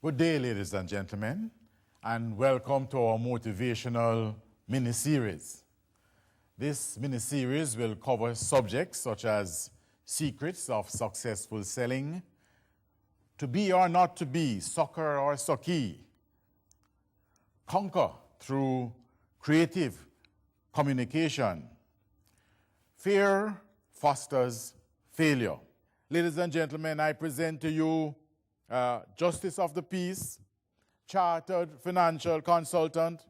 Good day, ladies and gentlemen, and welcome to our motivational mini-series. This mini-series will cover subjects such as secrets of successful selling, to be or not to be, sucker or sucky, conquer through creative communication, fear fosters failure. Ladies and gentlemen, I present to you Justice of the Peace, Chartered Financial Consultant,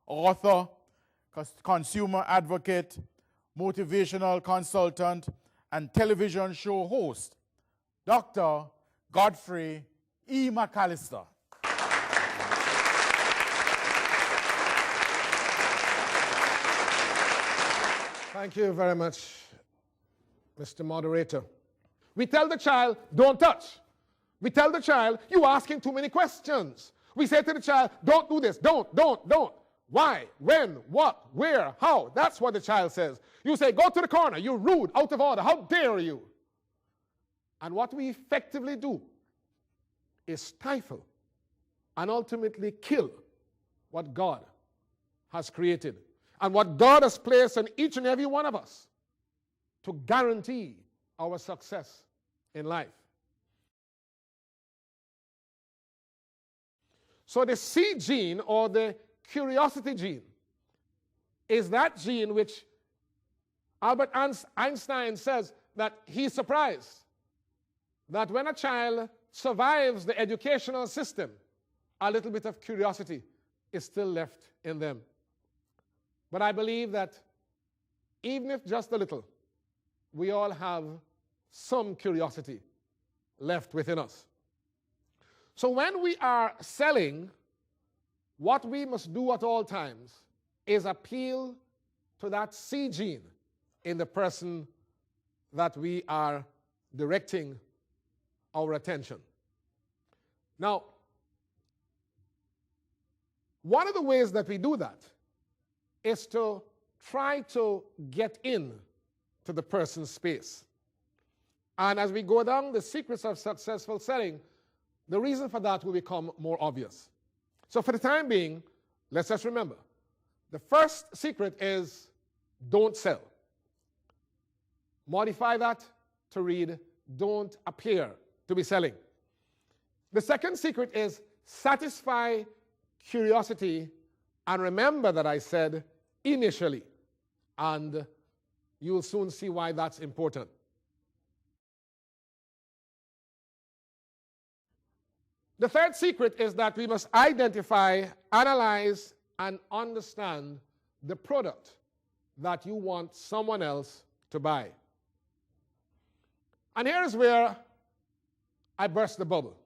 author, consumer advocate, motivational consultant, and television show host, Dr. Godfrey E. McAllister. Thank you very much, Mr. Moderator. We tell the child, don't touch. We tell the child, you're asking too many questions. We say to the child, don't do this, don't. Why, when, what, where, how? That's what the child says. You say, go to the corner, you're rude, out of order, how dare you? And what we effectively do is stifle and ultimately kill what God has created and what God has placed on each and every one of us to guarantee our success in life. So the C gene, or the curiosity gene, is that gene which Albert Einstein says that he's surprised that when a child survives the educational system, a little bit of curiosity is still left in them. But I believe that even if just a little, we all have some curiosity left within us. So when we are selling, what we must do at all times is appeal to that C gene in the person that we are directing our attention. Now, one of the ways that we do that is to try to get in to the person's space. And as we go down the secrets of successful selling, the reason for that will become more obvious. So for the time being, let's just remember, the first secret is don't sell. Modify that to read don't appear to be selling. The second secret is satisfy curiosity, and remember that I said initially, and you'll soon see why that's important. The third secret is that we must identify, analyze, and understand the product that you want someone else to buy. And here's where I burst the bubble.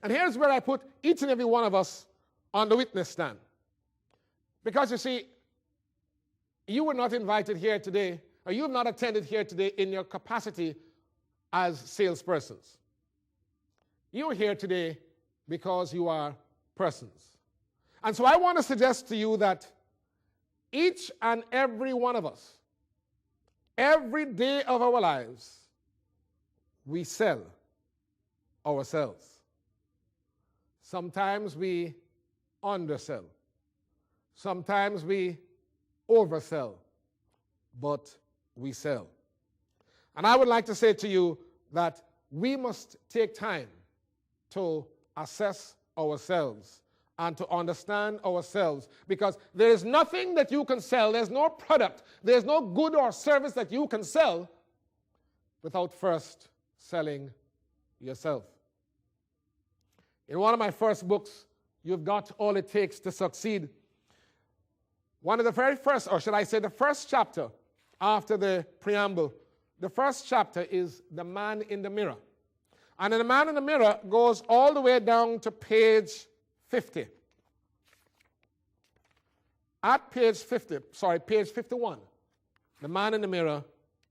And here's where I put each and every one of us on the witness stand. Because you see, you were not invited here today, or you have not attended here today in your capacity as salespersons. You're here today because you are persons. And so I want to suggest to you that each and every one of us, every day of our lives, we sell ourselves. Sometimes we undersell. Sometimes we oversell. But we sell. And I would like to say to you that we must take time to assess ourselves and to understand ourselves, because there is nothing that you can sell, there's no product, there's no good or service that you can sell without first selling yourself. In one of my first books, You've Got All It Takes to Succeed, one of the very first, or should I say the first chapter after the preamble, the first chapter is The Man in the Mirror. And The Man in the Mirror goes all the way down to page 50. At page 51, The Man in the Mirror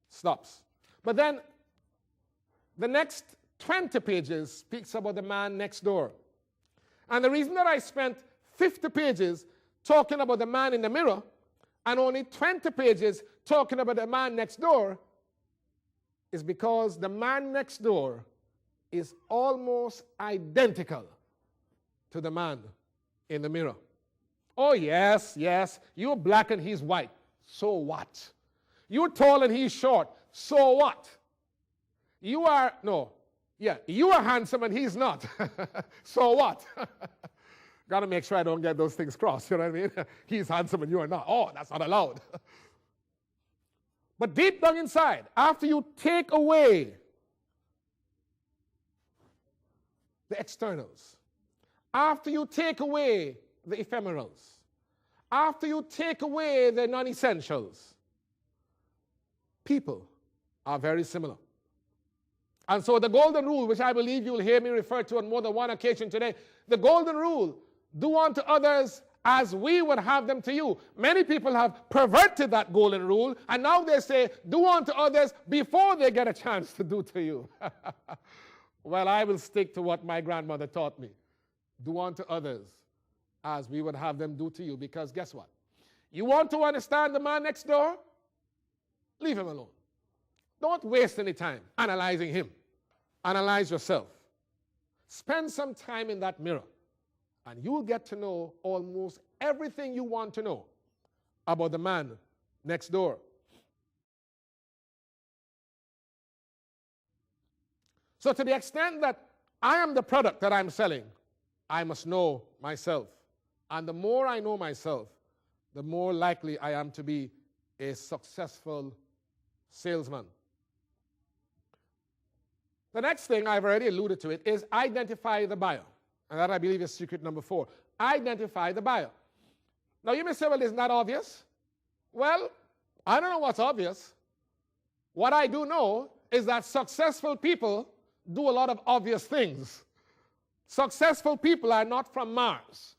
stops. But then the next 20 pages speaks about the man next door. And the reason that I spent 50 pages talking about the man in the mirror and only 20 pages talking about the man next door is because the man next door is almost identical to the man in the mirror. Oh, yes, yes, you're black and he's white. So what? You're tall and he's short. So what? You are handsome and he's not. So what? Got to make sure I don't get those things crossed, you know what I mean? He's handsome and you are not. Oh, that's not allowed. But deep down inside, after you take away the externals, after you take away the ephemerals, after you take away the non-essentials, people are very similar. And so the golden rule, which I believe you'll hear me refer to on more than one occasion today, the golden rule, do unto others as we would have them to you. Many people have perverted that golden rule, and now they say, do unto others before they get a chance to do to you. Well, I will stick to what my grandmother taught me. Do unto others as we would have them do to you, because guess what? You want to understand the man next door? Leave him alone. Don't waste any time analyzing him. Analyze yourself. Spend some time in that mirror, and you'll get to know almost everything you want to know about the man next door. So to the extent that I am the product that I'm selling, I must know myself. And the more I know myself, the more likely I am to be a successful salesman. The next thing, I've already alluded to it, is identify the buyer. And that, I believe, is secret number 4. Identify the buyer. Now, you may say, well, isn't that obvious? Well, I don't know what's obvious. What I do know is that successful people do a lot of obvious things. Successful people are not from Mars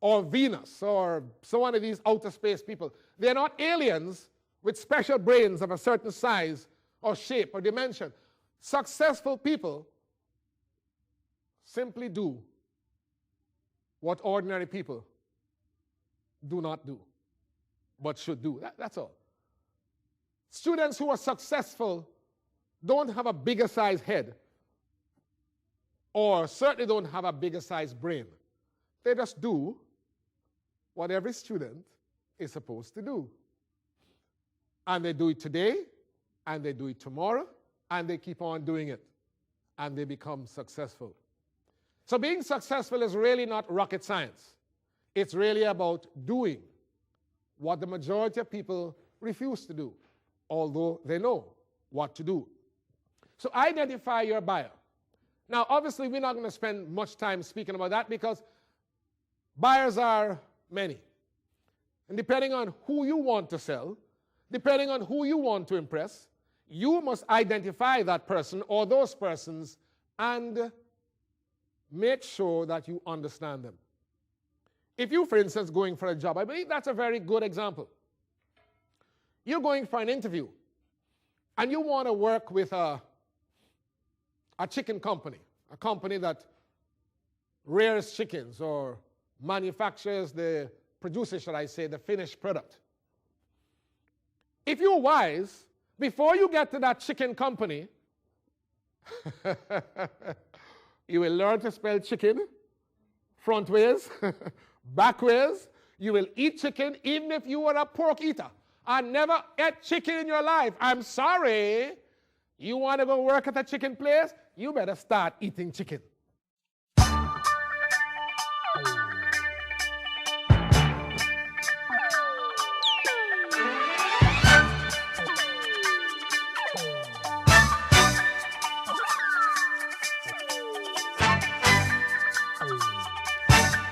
or Venus or so one of these outer space people. They're not aliens with special brains of a certain size or shape or dimension. Successful people simply do what ordinary people do not do, but should do. That's all. Students who are successful don't have a bigger size head, or certainly don't have a bigger size brain. They just do what every student is supposed to do. And they do it today, and they do it tomorrow, and they keep on doing it, and they become successful. So being successful is really not rocket science. It's really about doing what the majority of people refuse to do, although they know what to do. So identify your buyer. Now, obviously, we're not going to spend much time speaking about that because buyers are many. And depending on who you want to sell, depending on who you want to impress, you must identify that person or those persons and make sure that you understand them. If you, for instance, going for a job, I believe that's a very good example. You're going for an interview, and you want to work with a chicken company, a company that rears chickens or manufactures produces, should I say, the finished product. If you're wise, before you get to that chicken company, you will learn to spell chicken front ways, back ways. You will eat chicken even if you are a pork eater and never ate chicken in your life. I'm sorry. You want to go work at a chicken place? You better start eating chicken.